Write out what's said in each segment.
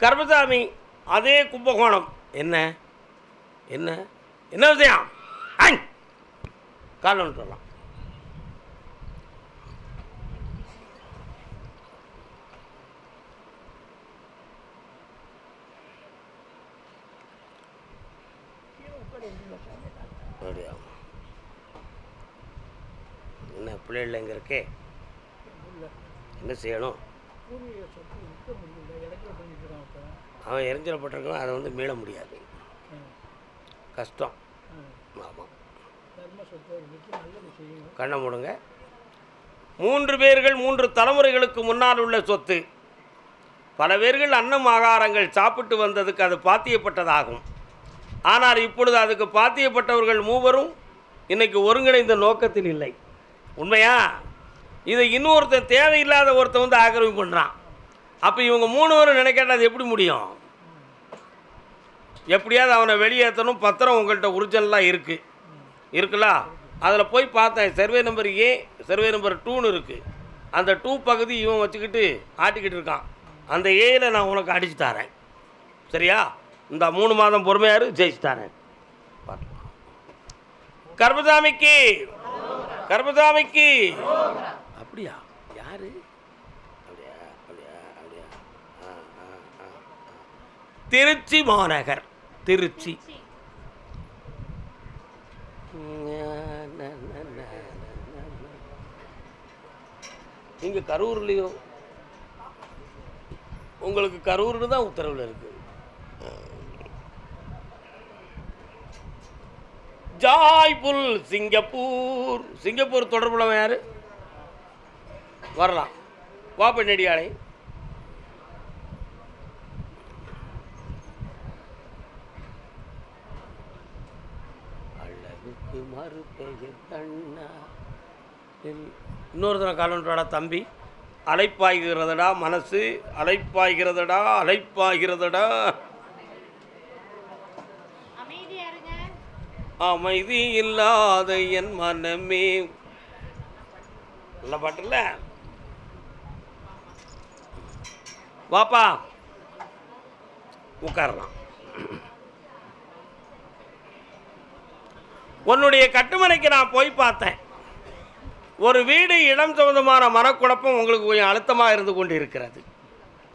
கர்மசாமி அதே கும்பகோணம். என்ன என்ன என்ன விஷயம்? கால் ஒன்று சொல்லலாம். என்ன பிள்ளைகள் எங்கே இருக்கே? என்ன செய்யணும்? அவன் எரிஞ்சிடப்பட்டிருக்கான். அதை வந்து மீள முடியாது, கஷ்டம். ஆமாம், கண்ணை மூடுங்க. 3 பேர்கள் 3 தலைமுறைகளுக்கு முன்னால் உள்ள சொத்து. பல பேர்கள் அன்னம் ஆகாரங்கள் சாப்பிட்டு வந்ததுக்கு அது பாத்தியப்பட்டதாகும். ஆனால் இப்பொழுது அதுக்கு பாத்தியப்பட்டவர்கள் மூவரும் இன்னைக்கு ஒருங்கிணைந்த நோக்கத்தில் இல்லை. உண்மையா? இதை இன்னொருத்தன் தேவையில்லாத ஒருத்தன் வந்து ஆக்கிரமிப்பு பண்ணுறான். அப்போ இவங்க 3 பேரும் நினைக்காட்டா அது எப்படி முடியும்? எப்படியாவது அவனை வெளியேற்றணும். பத்திரம் உங்கள்கிட்ட ஒரிஜினலாக இருக்குல்ல? அதில் போய் பார்த்தேன். Survey number A, survey number 2ன்னு இருக்குது. அந்த 2 பகுதி இவன் வச்சுக்கிட்டு ஆட்டிக்கிட்டு இருக்கான். அந்த ஏயில் நான் உனக்கு அடித்து தரேன், சரியா? இந்த 3 மாதம் பொறுமையாரு, ஜெயிச்சு தரேன். கர்மசாமிக்கு கர்மசாமிக்கு. அப்படியா? யாரு? அப்படியா அப்படியா அப்படியா? திருச்சி மாநகர், திருச்சி. இங்கே கரூர்லேயோ? உங்களுக்கு கரூர்னு தான் உத்தரவில் இருக்குது. ஜாய்புல் சிங்கப்பூர். சிங்கப்பூர் தொடர்புள்ளவன் யார்? வரலாம், வாப்ப நெடியாளை. அழகுக்கு மறுபெயர் தண்ணா. இன்னொருத்தனை காலன்றாடா தம்பி. அலைப்பாய்கிறதடா மனசு, அலைப்பாய்கிறதடா, அலைப்பாய்கிறதடா. அமைதி இல்லாத என் மனமே. நல்ல பாட்டு இல்லை? வாப்பா உட்காரலாம். உன்னுடைய கட்டுமனைக்கு நான் போய் பார்த்தேன். ஒரு வீடு இடம் சம்பந்தமான மனக்குழப்பம் உங்களுக்கு கொஞ்சம் அழுத்தமாக இருந்து கொண்டு இருக்கிறது.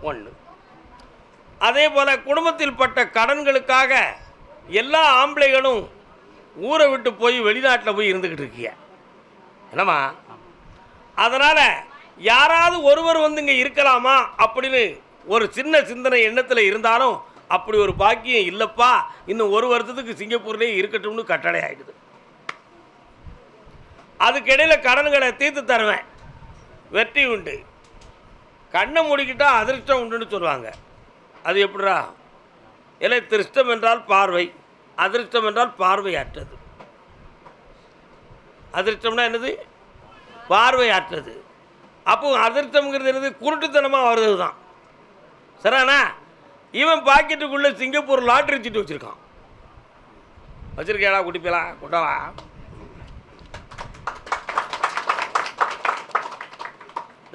ஒன்று. அதே போல் குடும்பத்தில் பட்ட கடன்களுக்காக எல்லா ஆம்பளைகளும் ஊரை விட்டு போய் வெளிநாட்டில் போய் இருந்துக்கிட்டு இருக்கிய என்னம்மா? அதனால் யாராவது ஒருவர் வந்து இங்கே இருக்கலாமா அப்படின்னு ஒரு சின்ன சிந்தனை எண்ணத்தில் இருந்தாலும் அப்படி ஒரு பாக்கியம் இல்லைப்பா. இன்னும் 1 வருஷத்துக்கு சிங்கப்பூர்லேயே இருக்கட்டும்னு கட்டளை ஆகிடுது. அதுக்கிடையில் கடன்களை தீர்த்து தருவேன், வெற்றி உண்டு. கண்ணை மூடிக்கிட்டா அதிர்ஷ்டம் உண்டுன்னு சொல்லுவாங்க. அது எப்படிரா? இல்லை, திருஷ்டம் என்றால் பார்வை, அதிர்ஷ்டம் என்றால் பார்வையாற்றது. அதிர்ஷ்டம்னா என்னது? பார்வையாற்றது. அப்போ அதிர்ஷ்டம்ங்கிறது என்னது? குருட்டுத்தனமாக வருது தான். சரிண்ணா? இவன் பாக்கெட்டுக்குள்ளே சிங்கப்பூர் லாட்ரி சீட்டு வச்சுருக்கான். வச்சுருக்கேடா, குட்டிப்பேலா கொட்டாவா?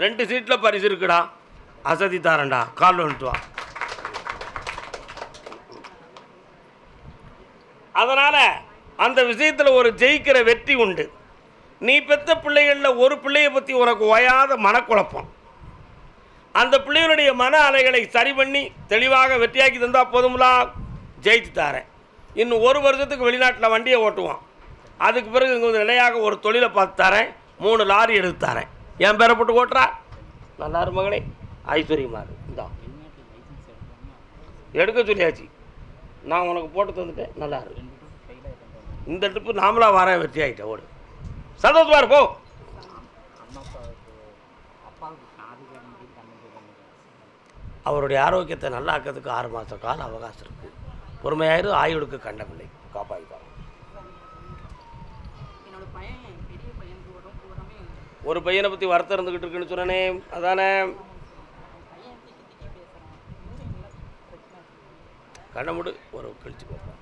ரெண்டு சீட்டில் பரிசு இருக்குடா, அசதி தாரண்டா, கால் வந்துட்டு வா. அதனால் அந்த விஷயத்தில் ஒரு ஜெயிக்கிற வெற்றி உண்டு. நீ பெற்ற பிள்ளைகளில் ஒரு பிள்ளையை பற்றி உனக்கு ஓயாத மனக்குழப்பம். அந்த பிள்ளைகளுடைய மன அலைகளை சரி பண்ணி தெளிவாக வெற்றியாக்கி தந்தால் போதும்லா, ஜெயிச்சு தாரேன். இன்னும் 1 வருஷத்துக்கு வெளிநாட்டில் வண்டியை ஓட்டுவான். அதுக்கு பிறகு இங்கே வந்து நிலையாக ஒரு தொழிலை பார்த்து தரேன், 3 லாரி எடுத்து தரேன். என் பேரை போட்டு ஓட்டுறா, நல்லாரு மகளே, ஐஸ்வர்யமாரு. இந்தா எடுக்க சொல்லியாச்சு, நான் உனக்கு போட்டு தந்துட்டேன், நல்லா இருக்கு. இந்த ட்ரிப்பு நாமளாக வரேன், வெற்றி ஆகிட்டேன், ஓடு, சந்தோஷமா இருப்போ. அவருடைய ஆரோக்கியத்தை நல்லா ஆக்கிறதுக்கு 6 மாத கால அவகாசம் இருக்குது. பொறுமையாயிரு, ஆயுளுக்கு கண்டமில்லை, காப்பாற்றிப்பாங்க. ஒரு பையனை பற்றி வருத்தம் இருந்துக்கிட்டு இருக்குன்னு சொன்னனே, அதானே? கண்ணமுடு, ஒரு கழிச்சு பார்ப்போம்.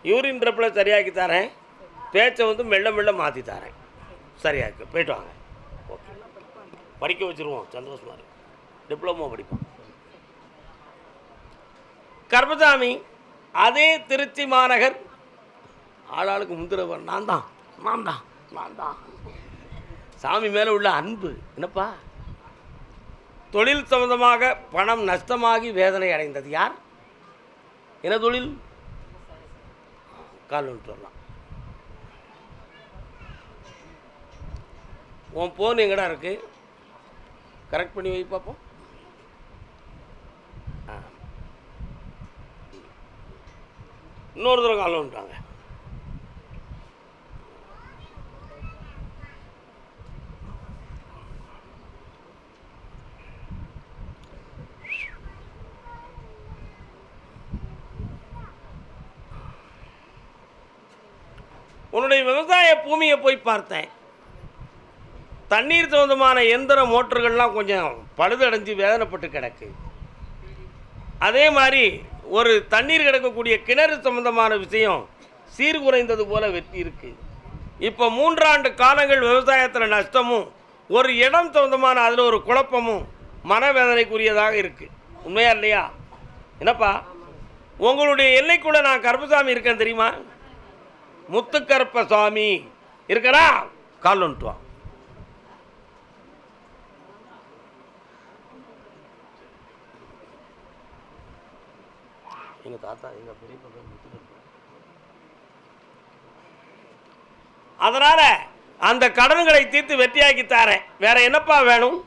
யூரின் ட்ரப்பில் சரியாக்கி தரேன், பேச்சை வந்து மெல்ல மெல்ல மாற்றி தரேன், சரியாக்கு. போய்ட்டு வாங்க, ஓகே. படிக்க வச்சுருவோம், சந்தோஷமாக இருக்கு. டிப்ளமோ படிப்பான். கருப்பசாமி அதே திருச்சி மாநகர் ஆளாளுக்கு முந்திரவர் நான் தான் நான் தான் நான் தான். சாமி மேலே உள்ள அன்பு என்னப்பா. தொழில் சம்பந்தமாக பணம் நஷ்டமாகி வேதனை அடைந்தது யார்? என்ன தொழில்? கால் ஒன்று வரலாம். உன் போன் எங்கடா இருக்கு? கரெக்ட் பண்ணி வை பார்ப்போம். இன்னொரு தடவை கால் வந்துட்டாங்க. உன்னுடைய விவசாய பூமியை போய் பார்த்தேன். தண்ணீர் சம்பந்தமான எந்திர மோட்டர்கள்லாம் கொஞ்சம் பழுதடைஞ்சு வேதனைப்பட்டு கிடக்கு. அதே மாதிரி ஒரு தண்ணீர் கிடக்கக்கூடிய கிணறு சம்பந்தமான விஷயம் சீர்குறைந்தது போல வெற்றி இருக்குது. இப்போ 3 ஆண்டு காலங்கள் விவசாயத்தில் நஷ்டமும் ஒரு இடம் சம்பந்தமான அதில் ஒரு குழப்பமும் மனவேதனைக்குரியதாக இருக்குது. உண்மையா இல்லையா? என்னப்பா உங்களுடைய எல்லைக்குள்ளே நான் கருப்பசாமி இருக்கேன் தெரியுமா? முத்துக்கருப்பசாமி இருக்கிறா? கால் வந்துட்டு வா. எங்கள் தாத்தா எங்கள் பெரிய அதனால் அந்த கடன்களை தீர்த்து வெற்றியாக்கி தாரேன். வேற என்னப்பா வேணும்?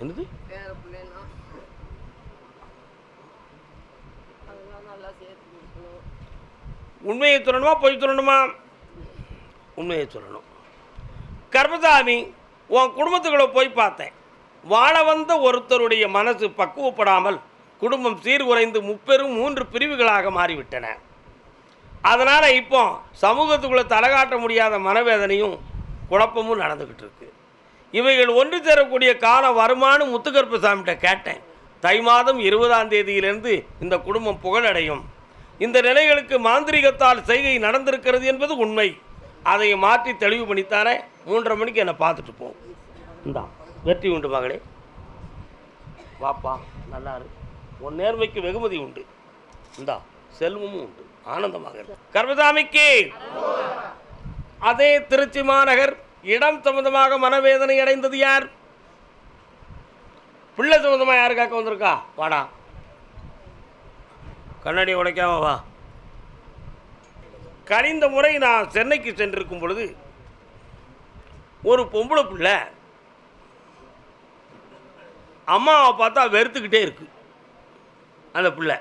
என்னது? உண்மையை சொல்லணுமா பொய் சொல்லணுமா? உண்மையை சொல்லணும். கருப்பசாமி உன் குடும்பத்துக்குள்ள போய் பார்த்தேன். வாழ வந்த ஒருத்தருடைய மனசு பக்குவப்படாமல் குடும்பம் சீர்குறைந்து 3 பிரிவுகளாக மாறிவிட்டன. அதனால் இப்போ சமூகத்துக்குள்ளே தலைகாட்ட முடியாத மனவேதனையும் குழப்பமும் நடந்துக்கிட்டு இருக்கு. இவைகள் ஒன்று சேரக்கூடிய காலம் வருமானு முத்துக்கருப்பசாமிகிட்ட கேட்டேன். தை மாதம் 20ஆம் தேதியிலிருந்து இந்த குடும்பம் புகழடையும். இந்த நிலைகளுக்கு மாந்திரிகத்தால் செய்கை நடந்திருக்கிறது என்பது உண்மை. அதை மாற்றி தெளிவு பண்ணித்தானே 3:30 மணிக்கு என்னை பார்த்துட்டு போகும். இந்தா வெற்றி உண்டு மகளே, வாப்பா நல்லா இரு. உன் நேர்மைக்கு வெகுமதி உண்டு. இந்தா செல்வமும் உண்டு. ஆனந்தமாக இருக்கு. கருப்பசாமிக்கு அதே திருச்சி மாநகர் இடம் சம்பந்தமாக மனவேதனை அடைந்தது யார்? பிள்ளை சம்பந்தமாக யாருக்காக்க வந்திருக்கா? வாடா, கண்ணாடி உடைக்காம வா. கழிந்த முறை நான் சென்னைக்கு சென்றிருக்கும் பொழுது ஒரு பொம்பளை பிள்ளை அம்மாவை பார்த்தா வெறுத்துக்கிட்டே இருக்கு. அந்த பிள்ளை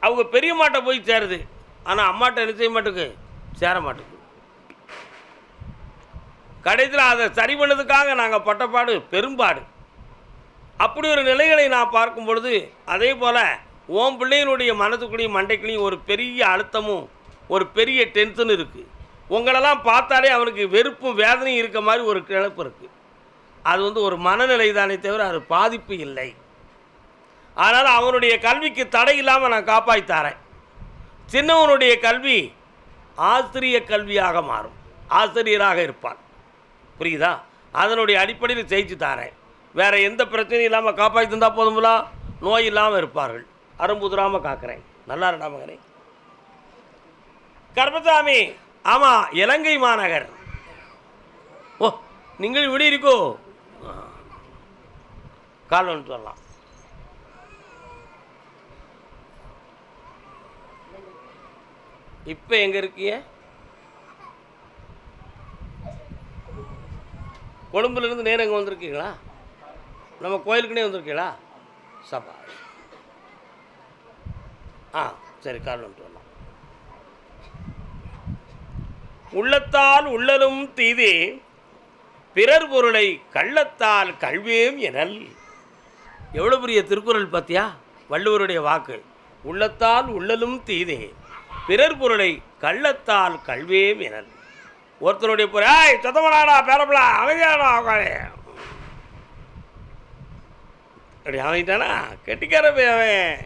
அவங்க பெரியம்மாட்ட போய் சேருது. ஆனால் அம்மாட்ட என்ன செய்ய மாட்டேங்குது? சேர மாட்டேங்குது. கடைசியில் அதை சரி பண்ணதுக்காக நாங்கள் பட்டப்பாடு பெரும்பாடு. அப்படி ஒரு நிலைகளை நான் பார்க்கும் பொழுது அதே போல் ஓம் பிள்ளைகளுடைய மனதுக்குள்ளேயும் மண்டைக்குள்ளேயும் ஒரு பெரிய அழுத்தமும் ஒரு பெரிய டென்ஷன் இருக்குது. உங்களெல்லாம் பார்த்தாலே அவனுக்கு வெறுப்பும் வேதனையும் இருக்க மாதிரி ஒரு கிளப்பு இருக்குது. அது ஒரு மனநிலை தானே தவிர அது பாதிப்பு இல்லை. அதனால் அவனுடைய கல்விக்கு தடை இல்லாமல் நான் காப்பாற்றித்தாரேன். சின்னவனுடைய கல்வி ஆசிரிய கல்வியாக மாறும். ஆசிரியராக இருப்பான். புரியுதா? அதனுடைய அடிப்படையில் ஜெயிச்சு தாரேன். வேறு எந்த பிரச்சனையும் இல்லாமல் காப்பாற்றி தந்தால் போதுங்களா? நோய் இல்லாமல் இருப்பார்கள். அரும்புதுராமல் காக்கிறேன். நல்லா இருக்கா மகனே? கருப்பசாமி ஆமாம், இலங்கை மாநகர். ஓ, நீங்கள் விடி இருக்கோ? கால் வந்துட்டு வரலாம். இப்போ எங்கே இருக்கீங்க? கொழும்புலேருந்து நேரம் எங்கே வந்திருக்கீங்களா? நம்ம கோயிலுக்குனே வந்திருக்கீங்களா? சபா. சரி, கால் வந்துட்டு வரலாம். உள்ளத்தால் உள்ளலும் தீதே பிறர் பொருளை கள்ளத்தால் கல்வேம் எனல். எவ்வளோ பெரிய திருக்குறள் பார்த்தியா? வள்ளுவருடைய வாக்கு. உள்ளத்தால் உள்ளலும் தீதே பிறர் பொருளை கள்ளத்தால் கல்வேம் எனல். ஒருத்தருடைய பொருள் சத்தமடாடா பேரப்பலா அமைதியாடா அப்படி அமைட்டானா கெட்டிக்கார அவன்.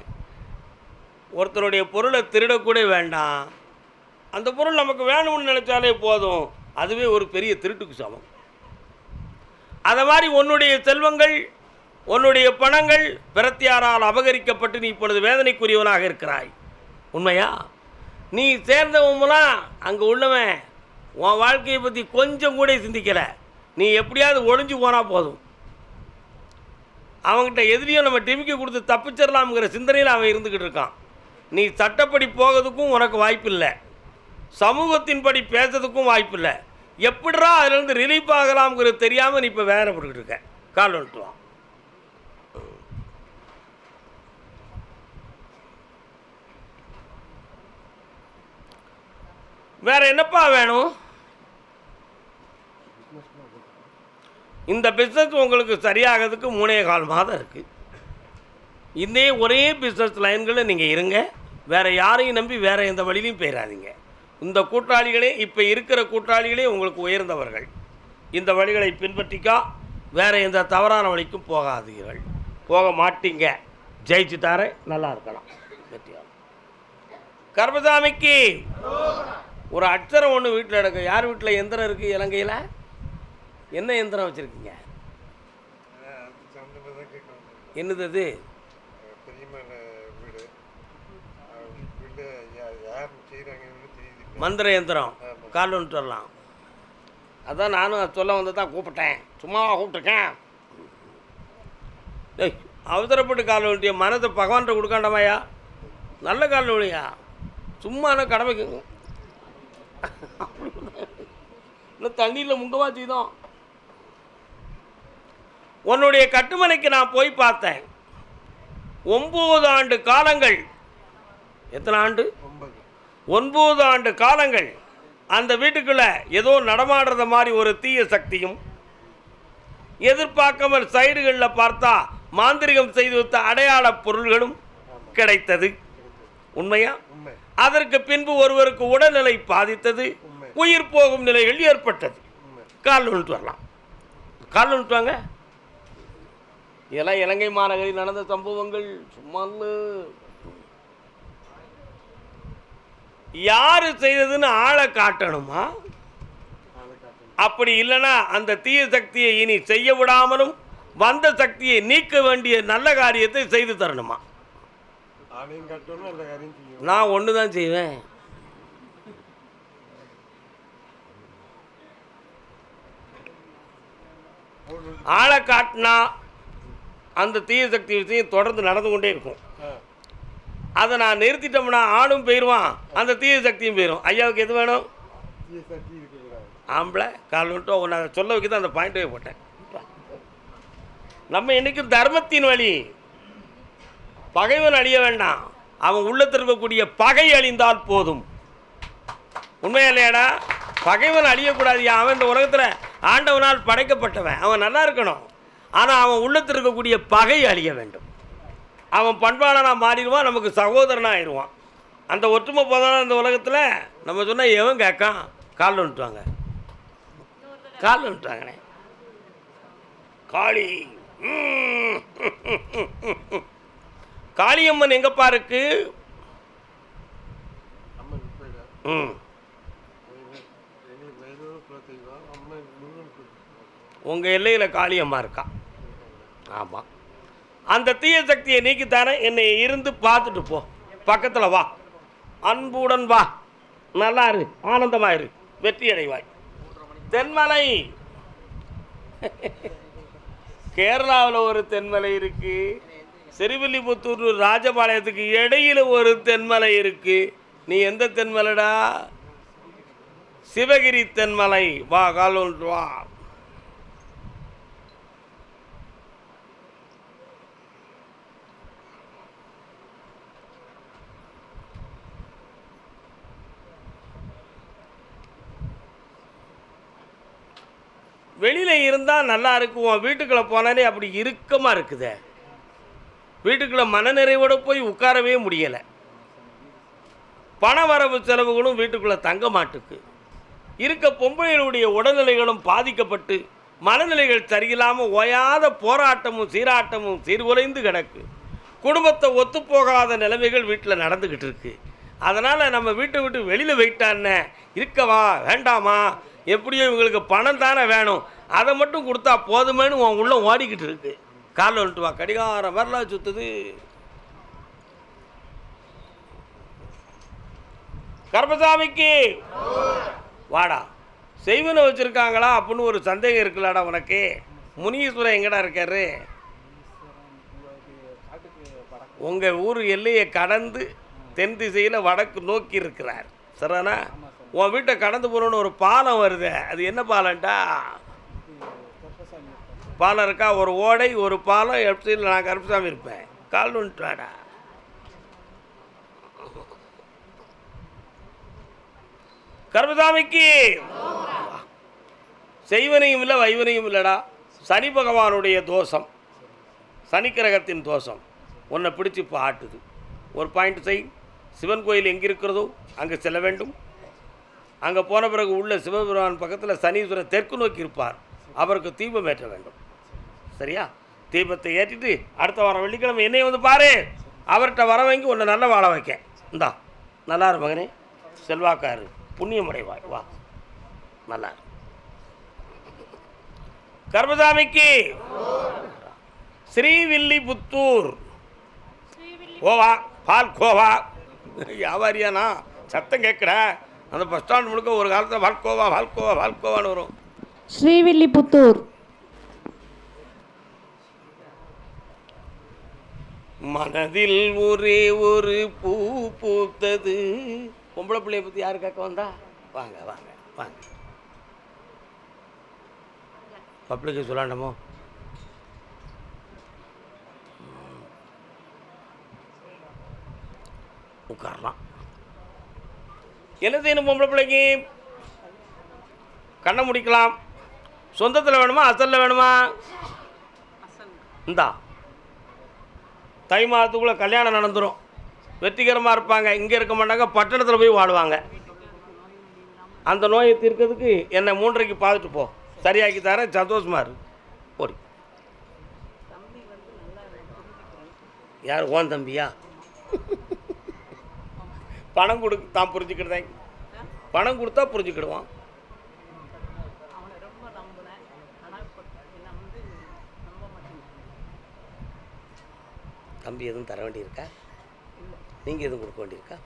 ஒருத்தருடைய பொருளை திருடக்கூட வேண்டாம். அந்த பொருள் நமக்கு வேணும்னு நினச்சாலே போதும். அதுவே ஒரு பெரிய திருட்டுக்கு சமம். அதை மாதிரி உன்னுடைய செல்வங்கள், உன்னுடைய பணங்கள் பிரத்தியாரால் அபகரிக்கப்பட்டு நீ இப்பொழுது வேதனைக்குரியவனாக இருக்கிறாய். உண்மையா? நீ சேர்ந்தவங்களாம் அங்கே உள்ளவன் உன் வாழ்க்கையை பற்றி கொஞ்சம் கூட சிந்திக்கலை. நீ எப்படியாவது ஒழிஞ்சு போனால் போதும், அவங்ககிட்ட எதிரியும் நம்ம டிமிக்கி கொடுத்து தப்பிச்சிடலாம்ங்கிற சிந்தனையில் அவன் இருந்துக்கிட்டு இருக்கான். நீ சட்டப்படி போகிறதுக்கும் உனக்கு வாய்ப்பு இல்லை, சமூகத்தின்படி பேசுறதுக்கும் வாய்ப்பு இல்லை. எப்படிரா அதுலேருந்து ரிலீஃப் ஆகலாம்ங்கிறது தெரியாமல் நீ இப்போ வேதனைப்பட்டுக்கிட்டு இருக்க. கால் வந்துட்டுவான். வேற என்னப்பா வேணும்? இந்த பிஸ்னஸ் உங்களுக்கு சரியாகிறதுக்கு 3.25 மாதம் இருக்குது. இதே ஒரே பிஸ்னஸ் லைன்களில் நீங்கள் இருங்க. வேறு யாரையும் நம்பி வேறு எந்த வழியிலையும் போயிடாதீங்க. இந்த கூட்டாளிகளே, இப்போ இருக்கிற கூட்டாளிகளே உங்களுக்கு உயர்ந்தவர்கள். இந்த வழிகளை பின்பற்றிக்கா வேறு எந்த தவறான வழிக்கும் போகாதீர்கள். போக மாட்டீங்க. ஜெயிச்சுட்டாரே, நல்லா இருக்கலாம். கர்மசாமிக்கு ஒரு அட்சரம் ஒன்று வீட்டில் எடுக்க. யார் வீட்டில் எந்திரம் இருக்குது? இலங்கையில் என்ன எந்திரம் வச்சுருக்கீங்க? என்னது அது? மந்திர எந்திரம். கால் வந்துட்டு வரலாம். அதான் நானும் சொல்ல வந்து தான் கூப்பிட்டேன். சும்மாவா கூப்பிட்டுருக்கேன்? டேய், அவசரப்பட்டு கால் வந்துட்டிய மனதை பகவான்கிட்ட கொடுக்காண்டாமாயா? நல்ல கால் வழியா? சும்மா கடமைக்கு இன்னும் தண்ணியில் முங்கவா செய்தோம். உன்னுடைய கட்டுமனைக்கு நான் போய் பார்த்தேன். 9 ஆண்டு காலங்கள். எத்தனை ஆண்டு? 9 ஆண்டு காலங்கள் அந்த வீட்டுக்குள்ள ஏதோ நடமாடுறத மாதிரி ஒரு தீய சக்தியும், எதிர்பார்க்காமல் சைடுகளில் பார்த்தா மாந்திரிகம் செய்து வைத்த அடையாள பொருள்களும் கிடைத்தது. உண்மையா? அதற்கு பின்பு ஒருவருக்கு உடல்நிலை பாதித்தது, உயிர் போகும் நிலைகள் ஏற்பட்டது. கால் வந்துட்டு வரலாம். கால் வந்துட்டு வாங்க. இதெல்லாம் இலங்கை மாநகரில் நடந்த சம்பவங்கள். சும்மா யாரு செய்ததுன்னு ஆளை காட்டணுமா? அப்படி இல்லைன்னா அந்த தீய சக்தியை இனி செய்ய விடாமலும் வந்த சக்தியை நீக்க வேண்டிய நல்ல காரியத்தை செய்து தரணுமா? நான் ஒன்று தான் செய்வேன். ஆளை காட்டினா அந்த தீய சக்தி விஷயம் தொடர்ந்து நடந்து கொண்டே இருக்கும். அதை நான் நிறுத்திட்டோம்னா ஆணும் போயிடுவான், அந்த தீய சக்தியும் போயிடும். ஐயாவுக்கு எது வேணும்? ஆம்பளை கால் விட்டு ஒன்று அதை சொல்ல வைக்க தான் அந்த பாயிண்ட்டே போட்டேன். நம்ம என்றைக்கும் தர்மத்தின் வழி. பகைவன் அழிய வேண்டாம், அவன் உள்ளத்தில் இருக்கக்கூடிய பகை அழிந்தால் போதும். உண்மையா இல்லையாடா? பகைவன் அழியக்கூடாது. அவன் இந்த உலகத்தில் ஆண்டவனால் படைக்கப்பட்டவன், அவன் நல்லா இருக்கணும். ஆனால் அவன் உள்ளத்தில் இருக்கக்கூடிய பகை அழிய வேண்டும். அவன் பண்பாளனாக மாறிடுவான், நமக்கு சகோதரனாக ஆயிடுவான். அந்த ஒற்றுமை போதான இந்த உலகத்தில் நம்ம சொன்னால் எவன் கேட்கான்? காலில் வந்துட்டுவாங்க. காலில் வந்துட்டாங்கண்ணே. காளி காளியம்மன் எங்கப்பா இருக்கு? உங்கள் எல்லையில் காளியம்மா இருக்கா? ஆமாம். அந்த தீய சக்தியை நீக்கித்தானே என்னை இருந்து பார்த்துட்டு போ. பக்கத்தில் வா, அன்புடன் வா, நல்லா இரு, ஆனந்தமாயிரு, வெற்றி அடைவாய். தென்மலை கேரளாவில் ஒரு தென்மலை இருக்கு, சிறுவில்லிபுத்தூர் ராஜபாளையத்துக்கு இடையில் ஒரு தென்மலை இருக்கு. நீ எந்த தென்மலைடா? சிவகிரி தென்மலை. வா, கால் ஒன்று வா. வெளியில் இருந்தால் நல்லா இருக்குவோம், வீட்டுக்குள்ளே போனாலே அப்படி இறுக்கமாக இருக்குதே. வீட்டுக்குள்ளே மனநிறைவோடு போய் உட்காரவே முடியலை. பண வரவு செலவுகளும் வீட்டுக்குள்ளே தங்க மாட்டுக்கு இருக்க. பொம்பளைகளுடைய உடல்நிலைகளும் பாதிக்கப்பட்டு மனநிலைகள் சரியில்லாமல் ஓயாத போராட்டமும் சீராட்டமும் சீர்குலைந்து கிடக்கு. குடும்பத்தை ஒத்துப்போகாத நிலைமைகள் வீட்டில் நடந்துக்கிட்டு இருக்கு. அதனால் நம்ம வீட்டை விட்டு வெளியில் போயிட்டான்னு இருக்கவா வேண்டாமா எப்படியோ இவங்களுக்கு பணம் தானே வேணும், அதை மட்டும் கொடுத்தா போதுமேனு உன் உள்ள ஓடிக்கிட்டு இருக்கு. காலில் வந்துட்டு வா, கடிகாரம் வரலாம் சுற்றுது. கருப்பசாமிக்கு வாடா. செய்வனை வச்சுருக்காங்களா அப்படின்னு ஒரு சந்தேகம் இருக்குல்லடா உனக்கு. முனீஸ்வரன் எங்கடா இருக்காரு? உங்கள் ஊர் எல்லையை கடந்து தென் திசையில் வடக்கு நோக்கி இருக்கிறார். சரிண்ணா? உன் வீட்டை கடந்து போகணுன்னு ஒரு பாலம் வருது. அது என்ன பாலம்டா? பாலம் இருக்கா? ஒரு ஓடை, ஒரு பாலம். லெஃப்ட் சைடில் நான் கருப்பசாமி இருப்பேன். கால் வந்துட்டாடா. கருப்பசாமிக்கு செய்வனையும் இல்லை வைவனையும் இல்லைடா. சனி பகவானுடைய தோஷம், சனி கிரகத்தின் தோஷம் உன்னை பிடிச்சி இப்போ ஆட்டுது. ஒரு பாயிண்ட் செய். சிவன் கோயில் எங்கே இருக்கிறதோ அங்கே செல்ல வேண்டும். அங்கே போன பிறகு உள்ள சிவபெருமான் பக்கத்தில் சனீஸ்வரர் தெற்கு நோக்கி இருப்பார். அவருக்கு தீபம் ஏற்ற வேண்டும். சரியா? தீபத்தை ஏற்றிட்டு அடுத்த வாரம் வெள்ளிக்கிழமை என்னையை வந்து பாரு. அவர்கிட்ட வர வாங்கி உன்னை நல்லா வாழ வைக்க. இந்தா நல்லா இரு மகனே, செல்வாக்காரு, புண்ணியமடைவாய், வா நல்லா. கருப்பசாமிக்கு ஸ்ரீவில்லிபுத்தூர் கோவா, பால் கோவா. வியாபாரியானா சத்தம் கேட்குற? அந்த பஸ் ஸ்டாண்ட் முழுக்க ஒரு காலத்தில் வால்கோவா வால்கோவா வால்கோவான்னு வரும். ஸ்ரீவில்லிபுத்தூர். மனதில் ஒரே ஒரு பூ பூத்தது. பொம்பளை பிள்ளைய பற்றி யாரு கேட்க வந்தா? வாங்க வாங்க வாங்க. பப்ளிக்கு சொல்லாண்டமோ? உட்காரலாம். என்ன செய்யணும் பொம்பளை பிள்ளைக்கு? கண்ணை முடிக்கலாம். சொந்தத்தில் வேணுமா அசலில் வேணுமா? இந்தா தை மாதத்துக்குள்ளே கல்யாணம் நடந்துடும். வெற்றிகரமாக இருப்பாங்க. இங்கே இருக்க மாட்டாங்க, பட்டணத்தில் போய் வாழுவாங்க. அந்த நோயை தீர்க்கிறதுக்கு என்னை 3:30க்கு பார்த்துட்டு போ, சரியாக்கி தரேன். சந்தோஷமாக இருக்கு. ஓடி. யார்? ஓன் தம்பியா? பணம் கொடுத்து தான் புரிஞ்சுக்கிட்டேன். பணம் கொடுத்தா புரிஞ்சுக்கிடுவான். தம்பி எதுவும் தர வேண்டியிருக்கா? நீங்கள் எதுவும் கொடுக்க வேண்டியிருக்கா?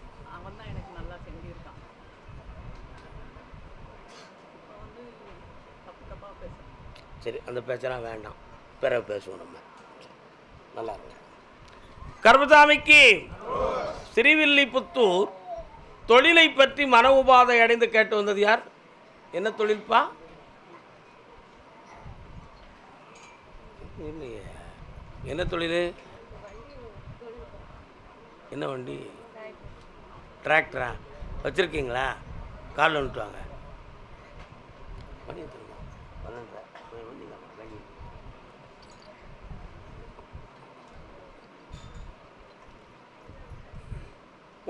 சரி, அந்த பேச்செல்லாம் வேண்டாம், பிறகு பேசுவோம் நம்ம. நல்லா இருக்கு. கருப்பசாமிக்கு ஸ்ரீவில்லிபுத்தூர். தொழிலை பற்றி மன உபாதை அடைந்து கேட்டு வந்தது யார்? என்ன தொழில்ப்பா? இல்லையே. என்ன தொழில்? என்ன வண்டி? டிராக்டரா வச்சுருக்கீங்களா? காலில் வந்துட்டு வாங்க. பண்ணி தருமா? 12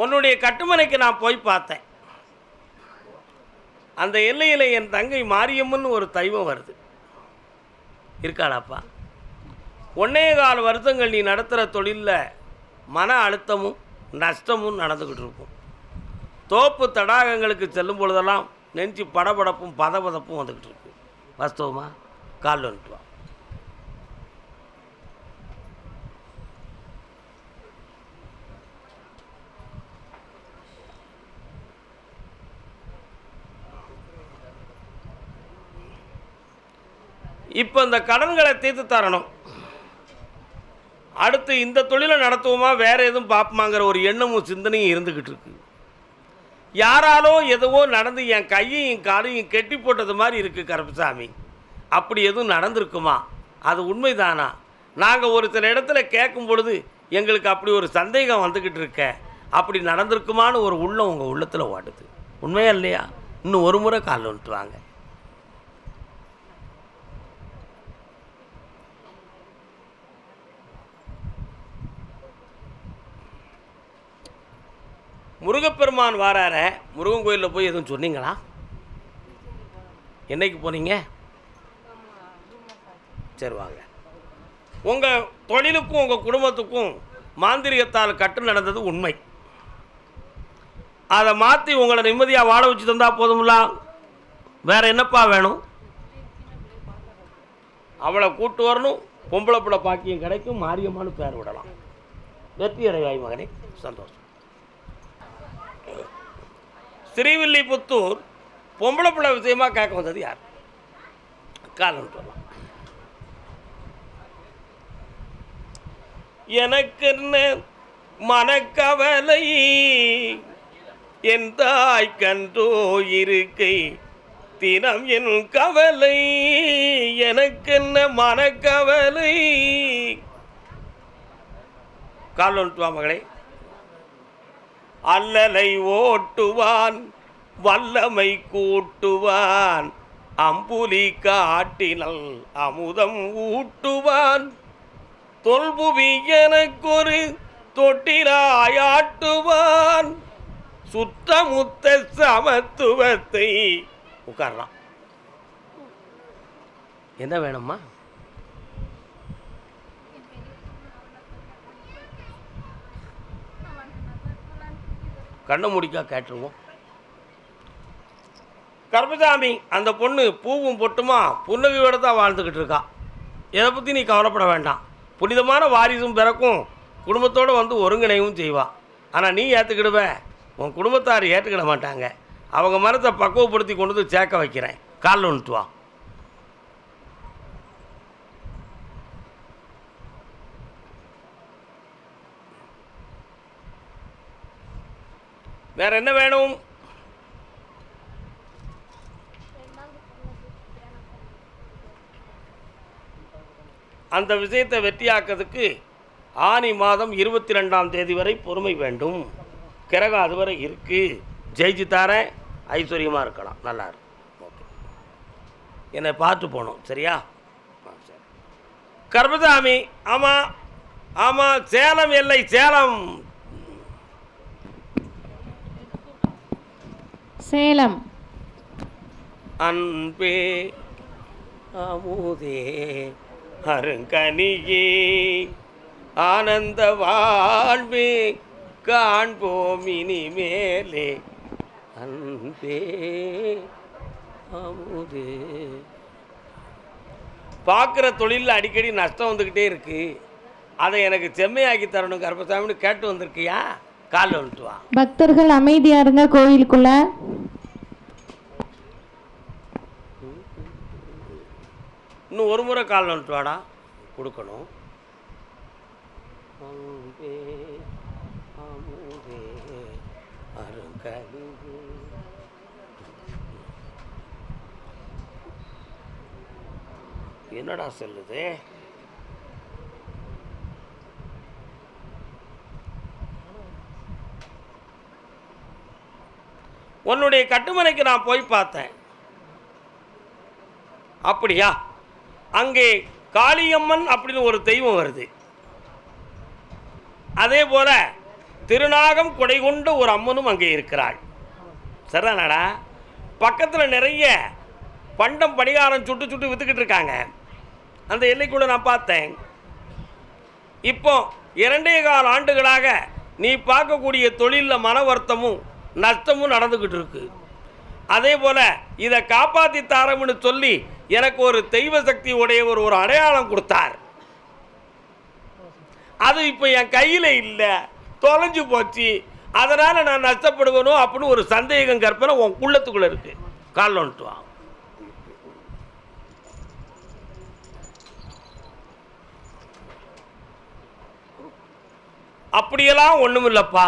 உன்னுடைய கட்டுமனைக்கு நான் போய் பார்த்தேன். அந்த எல்லையில் என் தங்கை மாரியம்மன் ஒரு தெய்வம் வருது. இருக்காளாப்பா? 1.25 வருஷங்கள் நீ நடத்துகிற தொழிலில் மன அழுத்தமும் நஷ்டமும் நடந்துக்கிட்டு இருக்கும். தோப்பு தடாகங்களுக்கு செல்லும் பொழுதெல்லாம் நெஞ்சு படபடப்பும் பதபதப்பும் வந்துக்கிட்டு இருக்கு. வாஸ்தவமா? காலில் வந்துட்டு வா. இப்போ இந்த கடன்களை தீர்த்து தரணும். அடுத்து இந்த தொழிலை நடத்துவோமா வேறு எதுவும் பார்ப்போமாங்கிற ஒரு எண்ணமும் சிந்தனையும் இருந்துக்கிட்டு இருக்கு. யாராலோ எதுவோ நடந்து என் கையையும் காலையும் கெட்டி போட்டது மாதிரி இருக்குது கருப்பசாமி. அப்படி எதுவும் நடந்திருக்குமா? அது உண்மைதானா? நாங்கள் ஒரு சில இடத்துல கேட்கும் பொழுது எங்களுக்கு அப்படி ஒரு சந்தேகம் வந்துக்கிட்டு இருக்க. அப்படி நடந்திருக்குமான்னு ஒரு உள்ளம் உங்கள் உள்ளத்தில் ஓடுது. உண்மையா இல்லையா? இன்னும் ஒரு முறை காலில் வந்துட்டு வாங்க. முருகப்பெருமான் வாரார. முருகன் கோயிலில் போய் எதுவும் சொன்னீங்களா? என்னைக்கு போனீங்க? சரி வாங்க. உங்கள் தொழிலுக்கும் உங்கள் குடும்பத்துக்கும் மாந்திரிகத்தால் கட்டு நடந்தது உண்மை. அதை மாற்றி உங்களை நிம்மதியாக வாழ வச்சு தந்தால் போதும்ல. வேற என்னப்பா வேணும்? அவளை கூட்டு வரணும், பொம்பளை பிள்ளை பாக்கியம் கிடைக்கும், மாரியம்மான்னு பேர் விடலாம். வெற்றி அடைவாய் மகனே, சந்தோஷம். ஸ்ரீவில்லிபுத்தூர் பொம்பளை பிள்ளை விஷயமா கேட்க வந்தது யார்? காலம் சொல்லலாம். எனக்கென்ன மனக்கவலை என் தாய் கன்றோ இருக்கை தினம் என் கவலை, எனக்கென்ன மனக்கவலை. கால் ஒன்றுவா மகளே. அல்லலை ஓட்டுவான் வல்லமை கூட்டுவான், அம்புலி காட்டினல் அமுதம் ஊட்டுவான், தொல்புவி எனக்கொரு தொட்டிலாயாட்டுவான், சுத்தமுத்த சமத்துவத்தை. உட்காரலாம். என்ன வேணும்மா? கண்ணை முடிக்கா கேட்டுருவோம். கருப்பசாமி அந்த பொண்ணு பூவும் பொட்டுமா புன்னகையோடு தான் வாழ்ந்துக்கிட்டு இருக்கா. இதை பற்றி நீ கவலைப்பட வேண்டாம். புனிதமான வாரிசும் பிறக்கும், குடும்பத்தோடு வந்து ஒருங்கிணைவும் செய்வா. ஆனால் நீ ஏற்றுக்கிடுவ, உன் குடும்பத்தார் ஏற்றுக்கிட மாட்டாங்க. அவங்க மனத்தை பக்குவப்படுத்தி கொண்டு வந்து சேர்க்க வைக்கிறேன். காலில் ஒன்றுவா. வேற என்ன வேணும்? அந்த விஷயத்தை வெற்றியாக்கிறதுக்கு ஆனி மாதம் 22ஆம் தேதி வரை பொறுமை வேண்டும். கிரகம் அதுவரை இருக்கு. ஜெயிச்சு தாரேன், ஐஸ்வர்யமாக இருக்கலாம், நல்லா இருக்கும். ஓகே, என்னை பார்த்து போகணும், சரியா? சரி. கர்மசாமி, ஆமாம் ஆமாம், சேலம் எல்லை, சேலம். சேலம். அன்பே அமுதே அருங்கனியே ஆனந்த வாழ்வே காண்போம் இனிமேலே, அன்பே அமுதே. பார்க்குற தொழிலில் அடிக்கடி நஷ்டம் வந்துக்கிட்டே இருக்குது. அதை எனக்கு செம்மையாக்கி தரணும் கருப்பசாமின்னு கேட்டு வந்திருக்கியா? காலில் வந்துட்டு வா. பக்தர்கள் அமைதியா இருங்க கோயிலுக்குள்ள. இன்னும் ஒரு முறை காலில் வந்துட்டு வாடா, கொடுக்கணும். என்னடா சொல்லுது? உன்னுடைய கட்டுமனைக்கு நான் போய் பார்த்தேன். அப்படியா? அங்கே காளியம்மன் அப்படின்னு ஒரு தெய்வம் வருது. அதே போல திருநாகம் கொடை கொண்ட ஒரு அம்மனும் அங்கே இருக்கிறாள். சரிதானடா? பக்கத்தில் நிறைய பண்டம் படிகாரம் சுட்டு சுட்டு விற்றுக்கிட்டு இருக்காங்க. அந்த எல்லைக்குள்ள நான் பார்த்தேன். இப்போ 2.25 ஆண்டுகளாக நீ பார்க்கக்கூடிய தொழிலில் மன வருத்தமும் நஷ்டமும் நடந்துக்கிட்டு இருக்கு. அதே போல் இதை காப்பாற்றி தாரம்னு சொல்லி எனக்கு ஒரு தெய்வ சக்தி உடையவர் ஒரு அடையாளம் கொடுத்தார். அது இப்போ என் கையில் இல்லை, தொலைஞ்சு போச்சு. அதனால் நான் நஷ்டப்படுவனோ அப்படின்னு ஒரு சந்தேகம் கற்பனை உன் உள்ளத்துக்குள்ளே இருக்கு. காலில் வந்துட்டு வா. அப்படியெல்லாம் ஒன்றும் இல்லைப்பா.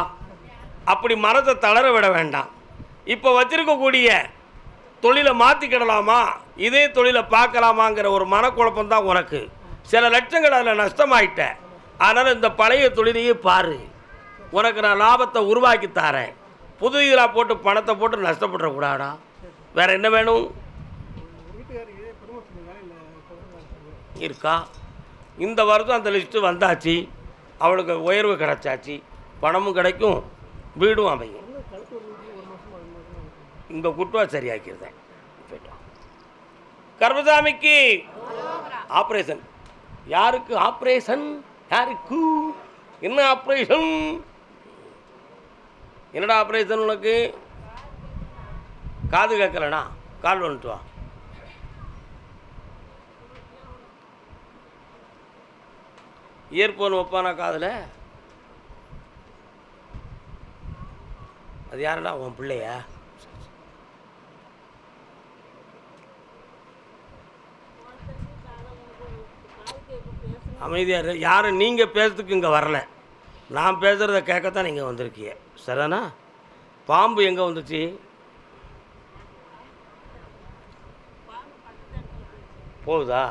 அப்படி மனத்தை தளர விட வேண்டாம். இப்போ வச்சிருக்கக்கூடிய தொழிலை மாற்றிக்கிடலாமா, இதே தொழிலை பார்க்கலாமாங்கிற ஒரு மனக்குழப்பம்தான் உனக்கு. சில லட்சங்கள் அதில் நஷ்டமாயிட்ட. அதனால் இந்த பழைய தொழிலையே பாரு. உனக்கு நான் லாபத்தை உருவாக்கி தரேன். புது இதில் போட்டு பணத்தை போட்டு நஷ்டப்படக்கூடாடா. வேறு என்ன வேணும்? இருக்கா? இந்த வருஷம் அந்த லிஸ்ட்டு வந்தாச்சு. அவளுக்கு உயர்வு கிடைச்சாச்சு, பணமும் கிடைக்கும், வீடும் அமையும். இங்கே குட்டுவா சரியாக்கிடுதேன். கர்மசாமிக்கு ஆப்ரேஷன். யாருக்கு ஆப்ரேஷன்? யாருக்கு? என்ன ஆப்ரேஷன்? என்னடா ஆப்ரேஷன் உனக்கு? காது கேட்கலண்ணா? கால் வந்துட்டு வா. இயர்போன் வைப்பானா காதில்? அது யாருடா உன் பிள்ளையா? அமைதியாக யாரும் நீங்கள் பேசுறதுக்கு இங்கே வரல. நான் பேசுகிறத கேட்கத்தான் நீங்கள் வந்திருக்கீங்க. சரிண்ணா? பாம்பு எங்கே வந்துச்சு? போகுதா?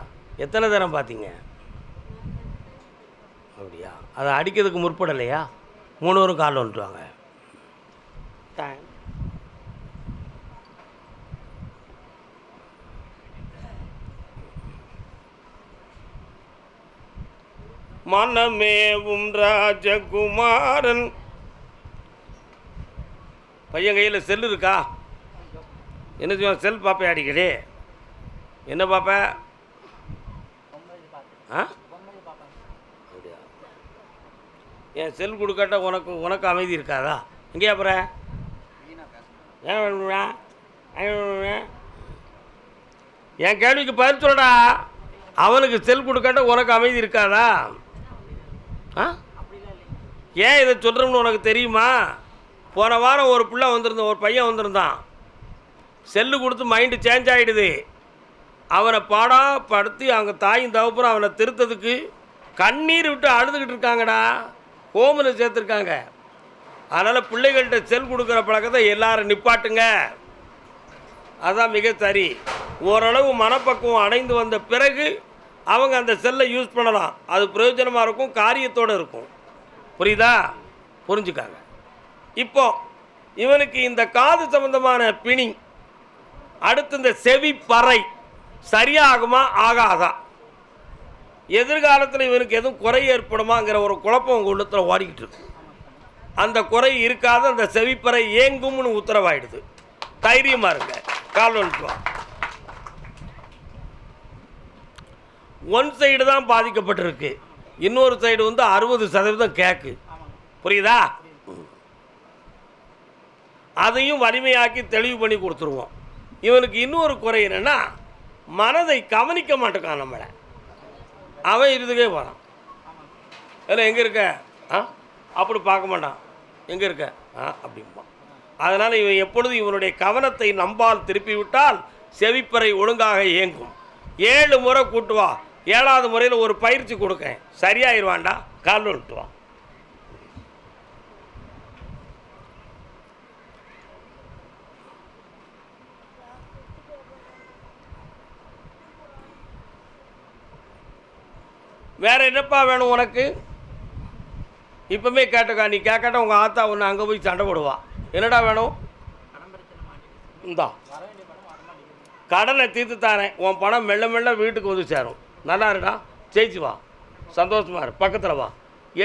எத்தனை தரம் பார்த்தீங்க? அப்படியா? அதை அடிக்கிறதுக்கு முற்படலையா? 3 பேரும் காலில் வந்துட்டுவாங்க. மனமேவும் ராஜகுமாரன். பையன் கையில் செல் இருக்கா? என்ன செய்வோம்? செல் பார்ப்பேன் அடிக்கடி. என்ன பார்ப்பேன்? ஆ, அப்படியா? என் செல் கொடுக்காட்ட உனக்கு அமைதி இருக்காதா? எங்கேயா அப்புறம் ஏன் வேணும்னா? என் கேள்விக்கு பதில் சொல்லடா. அவனுக்கு செல் கொடுக்காட்ட உனக்கு அமைதி இருக்காதா? ஆ, ஏன் இதை சொல்கிறோம்னு உனக்கு தெரியுமா? போன வாரம் ஒரு பிள்ளை வந்திருந்தான், ஒரு பையன் வந்திருந்தான். செல்லு கொடுத்து மைண்டு சேஞ்ச் ஆகிடுது. அவனை படுத்தி அவங்க தாயும் தகப்பனும் அவனை திருத்ததுக்கு கண்ணீர் விட்டு அழுதுகிட்டு இருக்காங்கடா. ஹோமில் சேர்த்துருக்காங்க. அதனால் பிள்ளைகள்கிட்ட செல் கொடுக்குற பழக்கத்தை எல்லாரும் நிப்பாட்டுங்க. அதுதான் மிக சரி. ஓரளவு மனப்பக்குவம் அடைந்து வந்த பிறகு அவங்க அந்த செல்லை யூஸ் பண்ணலாம். அது பிரயோஜனமாக இருக்கும், காரியத்தோடு இருக்கும். புரியுதா? புரிஞ்சுக்காங்க. இப்போ இவனுக்கு இந்த காது சம்பந்தமான பிணி, அடுத்து இந்த செவி பறை சரியாகுமா ஆகாதா? எதிர்காலத்தில் இவனுக்கு எதுவும் குறை ஏற்படுமாங்கிற ஒரு குழப்பம் உங்கள் உள்ளத்தில் ஓடிக்கிட்டு இருக்கு. அந்த குறை இருக்காத அந்த செவிப்பறை ஏங்கும்னு உத்தரவாயிடுது. தைரியமாக இருங்க. கால் வந்துட்டு. ஒன் சைடு தான் பாதிக்கப்பட்டிருக்கு, இன்னொரு சைடு 60% கேக்கு. புரியுதா? அதையும் வலிமையாக்கி தெளிவு பண்ணி கொடுத்துருவோம். இவனுக்கு இன்னொரு குறை என்னென்னா, மனதை கவனிக்க மாட்டேக்கான் நம்மளை. அவன் இருந்துக்கே போகிறான். இல்லை எங்கே இருக்க? அப்படி பார்க்க மாட்டான். எங்கே இருக்க? அப்படிம்பான். அதனால் இவன் எப்பொழுதும் இவனுடைய கவனத்தை நம்பால் திருப்பி விட்டால் செவிப்பறை ஒழுங்காக இயங்கும். 7 முறை கூட்டுவா. 7வது முறையில் ஒரு பயிற்சி கொடுக்கேன், சரியாயிருவான்டா. கால் விட்டுவான். வேற என்னப்பா வேணும் உனக்கு? இப்பவுமே கேட்டுக்கா. நீ கேட்கட்ட உங்கள் ஆத்தா ஒன்று அங்கே போய் சண்டை போடுவா. என்னடா வேணும்? இந்தா கடனை தீர்த்து தாரேன். உன் பணம் மெல்ல மெல்ல வீட்டுக்கு வந்து சேரும். நல்லா இருடா. ஜெயிச்சு வா. சந்தோஷமா இரு. பக்கத்தில் வா.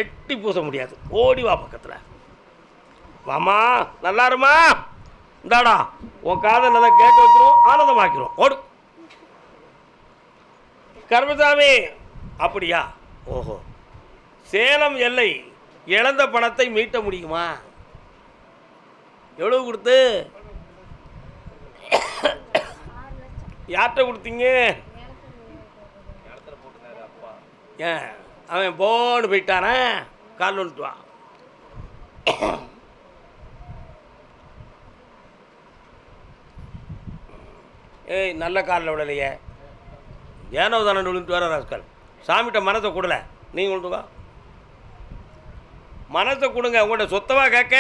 எட்டி பூச முடியாது. ஓடி வா பக்கத்தில். வாமா. நல்லா இருமா. இந்தாடா உன் காதை நல்லா கேட்க வச்சிருவோம், ஆனந்தமாக்கிறோம். ஓடு. கர்மசாமி. அப்படியா? ஓஹோ. சேலம் எல்லை இழந்த பணத்தை மீட்ட முடியுமா? எவ்வளவு கொடுத்து? யார்கிட்ட கொடுத்தீங்க? ஏன் அவன் போன்னு போயிட்டானே. கால் வந்துட்டு வா. ஏய், நல்ல காலில் விடலையே. ஏனோ தானே விழுந்துட்டு வர ராஸ்கல். சாமிகிட்ட மனசை கொடுல. நீங்கள் கொண்டு வா. மனசை கொடுங்க. உங்கள்கிட்ட சொத்தமாக கேட்க,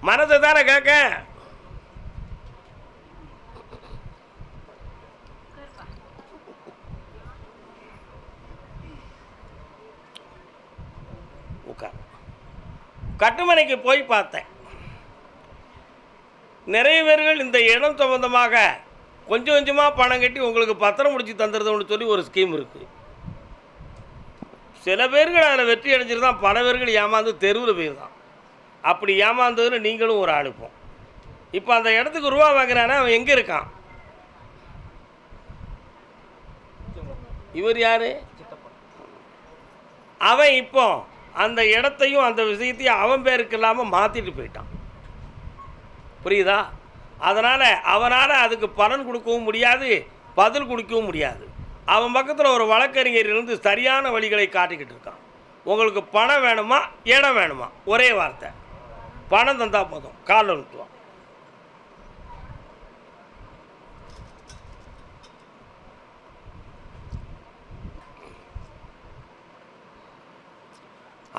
மனசை தானே கேட்க. உட்கார். கட்டுமனைக்கு போய் பார்த்தேன். நிறைய பேர்கள் இந்த இடம் சம்பந்தமாக கொஞ்சம் கொஞ்சமாக பணம் கட்டி உங்களுக்கு பத்திரம் முடிச்சு தந்துடுறதுன்னு சொல்லி ஒரு ஸ்கீம் இருக்குது. சில பேர்கள் அதில் வெற்றி அடைஞ்சிருந்தான், பல பேர்கள் ஏமாந்து தெருவில் போயிருந்தான். அப்படி ஏமாந்ததுன்னு நீங்களும் ஒரு அனுப்போம். இப்போ அந்த இடத்துக்கு ரூபா வாங்குறானா அவன் எங்கே இருக்கான்? இவர் யார்? அவன் இப்போ அந்த இடத்தையும் அந்த விஷயத்தையும் அவன் பேருக்கு இல்லாமல் மாற்றிட்டு போயிட்டான். புரியுதா? அதனால் அவனால் அதுக்கு பலன் கொடுக்கவும் முடியாது, பதில் கொடுக்கவும் முடியாது. அவன் பக்கத்தில் ஒரு வழக்கறிஞர் இருந்து சரியான வழிகளை காட்டிக்கிட்டு இருக்கான். உங்களுக்கு பணம் வேணுமா, இடம் வேணுமா? ஒரே வார்த்தை, பணம் தந்தால் போதும், காலில் விட்டுவான்.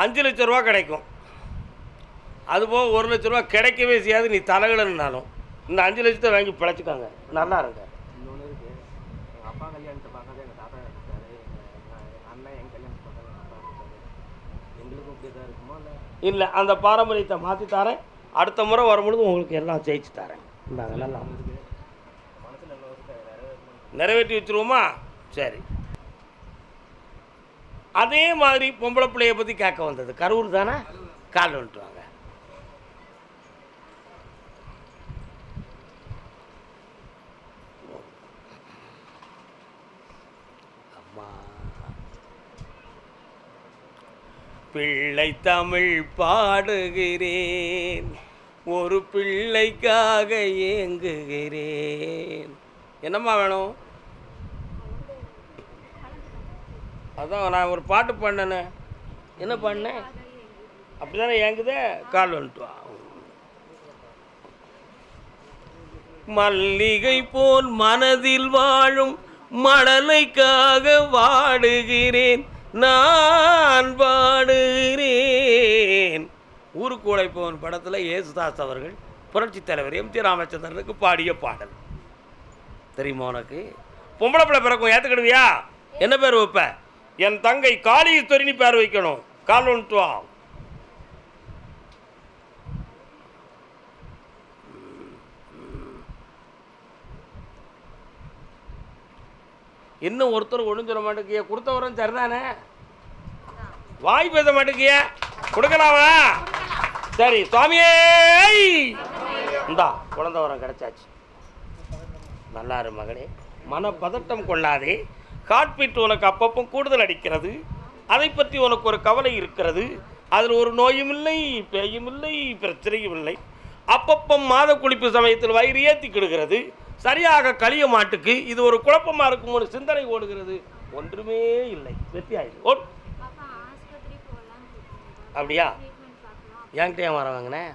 $5,00,000 கிடைக்கும். அதுபோக $1,00,000 கிடைக்கவே செய்யாது. நீ தலைகளனாலும் இந்த 5 லட்சத்தை வாங்கி பிழைச்சிக்காங்க, நல்லா இருங்க. இன்னொன்று இருக்குது, எங்கள் அப்பா கல்யாணத்தை பார்க்காத எங்கள் தாத்தா எடுத்தாரு, எங்கள் அண்ணன் என் கல்யாணத்தை பார்க்காத எங்கள் அப்பா எடுத்தாரு. எங்களுக்கும் இப்படி தான் இருக்குமோ இல்லை? இல்லை, அந்த பாரம்பரியத்தை மாற்றி தரேன். அடுத்த முறை வரும்பொழுது உங்களுக்கு எல்லாம் ஜெயிச்சு தரேன். இந்தாங்க, நல்லா மனசில் என்ன வருது நிறைவேற்றி வச்சுருவோமா? சரி. அதே மாதிரி பொம்பளை பிள்ளையை பற்றி கேட்க வந்தது. கரூர் தானே? கால் வந்துட்டு வாங்க. அம்மா, பிள்ளை தமிழ் பாடுகிறேன், ஒரு பிள்ளைக்காக ஏங்குகிறேன். என்னம்மா வேணும்? அதான் நான் ஒரு பாட்டு பாடினேனே, என்ன பாடினேன்? அப்படி தானே ஏங்குதே. கால் வந்துட்டு வா. மல்லிகை போல் மனதில் வாழும் மழலைக்காக வாடுகிறேன், நான் பாடுகிறேன். ஊருக்கு உழைப்பவன் படத்தில் இயேசுதாஸ் அவர்கள் புரட்சி தலைவர் எம்.ஜி. ராமச்சந்திரனுக்கு பாடிய பாடல் தெரியுமா உனக்கு? பொம்பளை பிள்ளை பிறக்கும், ஏற்றுக்கிடுவியா? என்ன பேர் வைப்ப? என் தங்கை காளீஸ்வரின்னு பேர் வைக்கணும். கால் வந்துட்டு வா. இன்னும் ஒருத்தர் ஒன்றும் சொல்ல மாட்டேங்கிய, கொடுத்தவரும் சரிதானே? வாய் பேச மாட்டேங்கிய, கொடுக்கலாமா? சரி சுவாமியே, இந்தா குழந்தை வரம் கிடைச்சாச்சு. நல்லாரு மகளே, மனப்பதட்டம் கொள்ளாதே. காட்பீட்டு உனக்கு அப்பப்போ கூடுதல் அடிக்கிறது, அதை பற்றி உனக்கு ஒரு கவலை இருக்கிறது. அதில் ஒரு நோயும் இல்லை, பேயும் இல்லை, பிரச்சனையும் இல்லை. அப்பப்போ மாத குளிப்பு சமயத்தில் வயிறு ஏற்றிக்கிடுகிறது. சரியாக கழிய மாட்டுக்கு இது ஒரு குழப்பமாக இருக்கும், ஒரு சிந்தனை ஓடுகிறது. ஒன்றுமே இல்லை, வெற்றி ஆயிடுது. ஓ, அப்படியா? என்கிட்ட ஏன் வர வாங்கினேன்?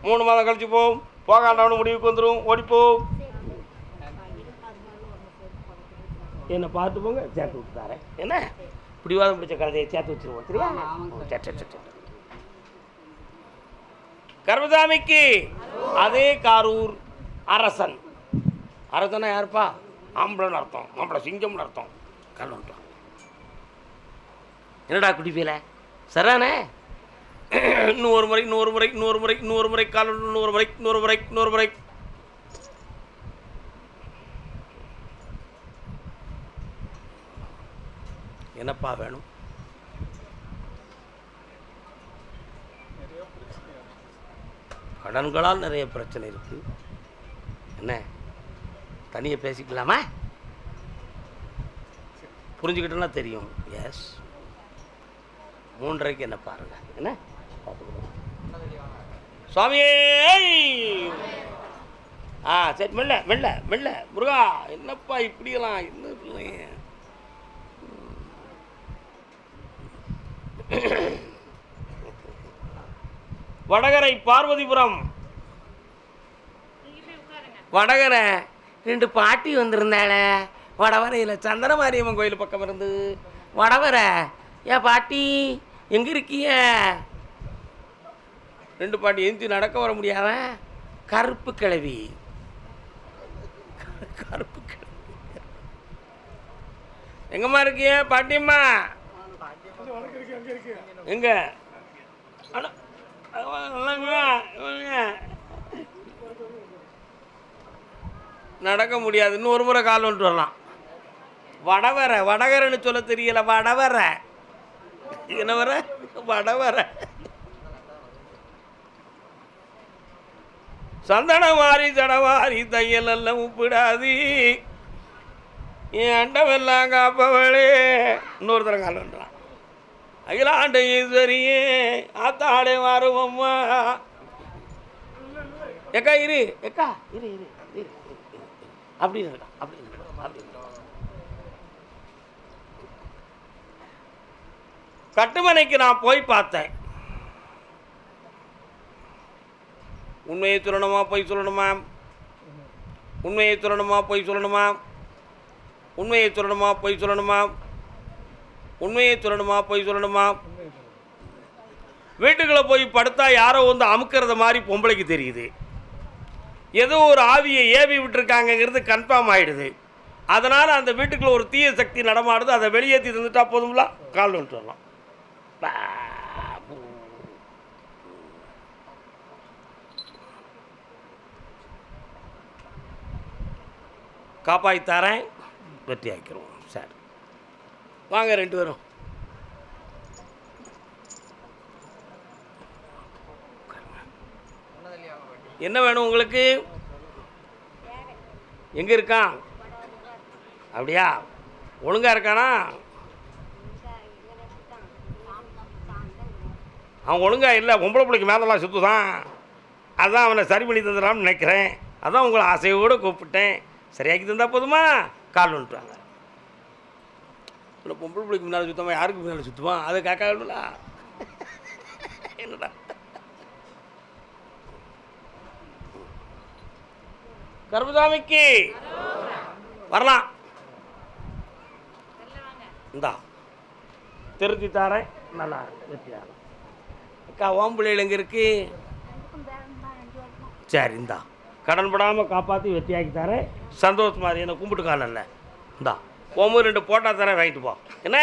3 மாதம் கழிச்சு போகும், போகாண்டவனு முடிவுக்கு வந்துடும், ஓடிப்போம். என்னை பார்த்து போங்க, சேர்த்து விட்டு தரேன். என்ன பிடிவாதம் பிடிச்ச கழுதையை சேர்த்து வச்சுருவோம், சரியா? கர்மசாமிக்கு அதே காரூர் அரசன். அரசனா யாருப்பா? ஆம்பளன்னு அர்த்தம், ஆம்பளை சிங்கம்னு அர்த்தம். கல்வன்ட்டான். என்னடா குடிப்பீல சரிதானே? இன்னொரு முறை இன்னொரு முறை இன்னொரு முறை இன்னொரு முறை கால் இன்னொரு முறை இன்னொரு முறை இன்னொரு முறை. என்னப்பா வேணும்? கடன்களால் நிறைய பிரச்சனை இருக்கு. என்ன தனியாக பேசிக்கலாமா? புரிஞ்சுக்கிட்டோன்னா தெரியும். எஸ், 3:30க்கு என்ன பாருங்க. என்ன சுவாமியே? சரி, மெல்ல மெல்ல மெல்ல. முருகா, என்னப்பா இப்படியெல்லாம்? என்ன பிள்ளைங்க? வடகரை பார்வதிபுரம். வடகரை 2 பாட்டி வந்திருந்தாள. வடவரையில் சந்தன மாரியம்மன் கோயில் பக்கம் இருந்து. வடவரை, ஏன் பாட்டி எங்கே இருக்கீங்க? 2 பாட்டி எந்தி நடக்க வர முடியாத கருப்பு கிழவி. கருப்பு கிழவி எங்கம்மா இருக்கீங்க பாட்டியம்மா? எங்க? நடக்க முடியாது. இன்னொரு முறை கால் வந்துட்டு வரலாம். வடவரை, வடகரைன்னு சொல்ல தெரியல. வடவரை என்ன வர? வடவரை. சந்தன மாறி ஜடவாரி தையல் எல்லாம் உப்பிடாது, என் அண்டவெல்லாம் காப்பவளே. இன்னொரு தரம் கால் வந்துடலாம். அகிலாண்ட ஈஸ்வரியே ஆத்தாடே மாறுவம்மா. ஏக்கா இரு ஏக்கா இரு இரு இரு அப்படின்னு இருக்கா அப்படின்னு அப்படின்னு கட்டுமனைக்கு நான் போய் பார்த்தேன். உண்மையை சொல்லணுமா பொய் சொல்லணுமா? உண்மையை சொல்லணுமா பொய் சொல்லணுமா? உண்மையை சொல்லணுமா பொய் சொல்லணுமா? உண்மையை சொல்லணுமா பொய் சொல்லணுமா? வீட்டுக்குள்ளே போய் படுத்தா யாரோ வந்து அமுக்கிறது மாதிரி பொம்பளைக்கு தெரியுது. ஏதோ ஒரு ஆவியை ஏவி விட்டுருக்காங்கங்கிறது கன்ஃபார்ம் ஆகிடுது. அதனால் அந்த வீட்டுக்குள்ளே ஒரு தீய சக்தி நடமாடுது. அதை வெளியேற்றி தந்துட்டா போதுங்களா? கால் வந்துட்டு வரலாம். காப்பாற்றித்தாரேன், வெற்றி ஆக்கிடுவோம். சார் வாங்க 2 பேரும். என்ன வேணும் உங்களுக்கு? எங்கே இருக்கான்? அப்படியா? ஒழுங்காக இருக்கானா? அவன் ஒழுங்காக இல்லை, பொம்பளை பிள்ளைக்கு மேலெல்லாம் சுற்றுதான். அதான் அவனை சரி பண்ணி தந்துடலாம்னு நினைக்கிறேன். அதான் உங்களை ஆசையோடு கூப்பிட்டேன். சரியாக்கி தந்தால் போதுமா? கால் வந்துட்டுவாங்க. இல்லை பொம்பளை பிள்ளைக்கு முன்னால் சுத்தமாக யாருக்கு முன்னால் சுற்றுவான்? அதை காக்கா வேணும்ல. என்னடா கருமசாமிக்கு வரலாம். இந்தா திருத்தி தாரேன். நல்லா வெற்றியாகும். அக்கா ஓம்பிள்ளைகள் எங்கே இருக்கு? சரி இந்தா கடன் படாமல் காப்பாற்றி வெற்றியாக்கி தரேன். சந்தோஷமா என்னை கும்பிட்டு காணல. இந்தா ஓம்பு 2 போட்டா தரேன், வாங்கிட்டு போ. என்ன